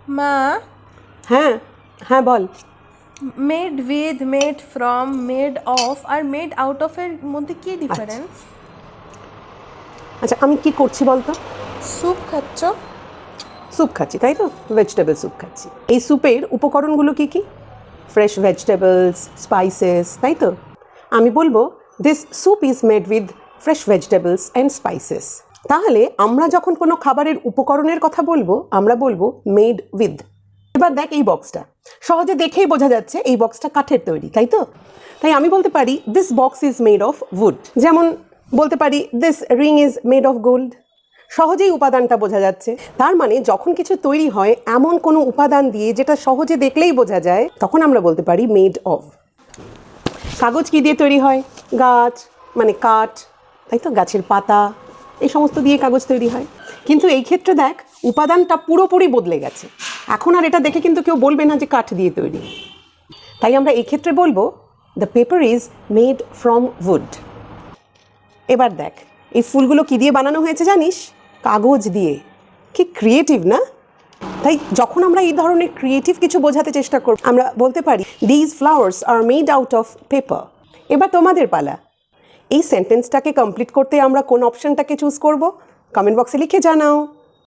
মা, হ্যাঁ হ্যাঁ বল। Made with, made from, made of আর মেড আউট অফ এর মধ্যে কি ডিফারেন্স? আচ্ছা আমি কি করছি বলতো? স্যুপ খাচ্ছ? স্যুপ খাচ্ছি, তাই তো? ভেজিটেবল স্যুপ খাচ্ছি। এই স্যুপের উপকরণগুলো কি কি? ফ্রেশ ভেজিটেবলস, স্পাইসেস, তাই তো? আমি বলবো this soup is made with fresh vegetables and spices. তাহলে আমরা যখন কোনো খাবারের উপকরণের কথা বলবো আমরা বলবো মেড উইথ। এবার দেখ এই বক্সটা, সহজে দেখেই বোঝা যাচ্ছে এই বক্সটা কাঠের তৈরি, তাই তো? তাই আমি বলতে পারি this box is made of wood. যেমন বলতে পারি this ring is made of gold. সহজেই উপাদানটা বোঝা যাচ্ছে। তার মানে যখন কিছু তৈরি হয় এমন কোনো উপাদান দিয়ে যেটা সহজে দেখলেই বোঝা যায়, তখন আমরা বলতে পারি মেড অফ। কাগজ কী দিয়ে তৈরি হয়? গাছ, মানে কাঠ, তাই তো? গাছের পাতা, এই সমস্ত দিয়ে কাগজ তৈরি হয়। কিন্তু এই ক্ষেত্রে দেখ উপাদানটা পুরোপুরি বদলে গেছে। এখন আর এটা দেখে কিন্তু কেউ বলবে না যে কাঠ দিয়ে তৈরি। তাই আমরা এই ক্ষেত্রে বলবো the paper is made from would. এবার দেখ এই ফুলগুলো কী দিয়ে বানানো হয়েছে জানিস? কাগজ দিয়ে। কি ক্রিয়েটিভ না? তাই যখন আমরা এই ধরনের ক্রিয়েটিভ কিছু বোঝাতে চেষ্টা করব আমরা বলতে পারি these flowers are made out of paper. এবার তোমাদের পালা। এই সেন্টেন্সটাকে কমপ্লিট করতে আমরা কোন অপশনটাকে চুজ করব? কমেন্ট বক্সে লিখে জানাও।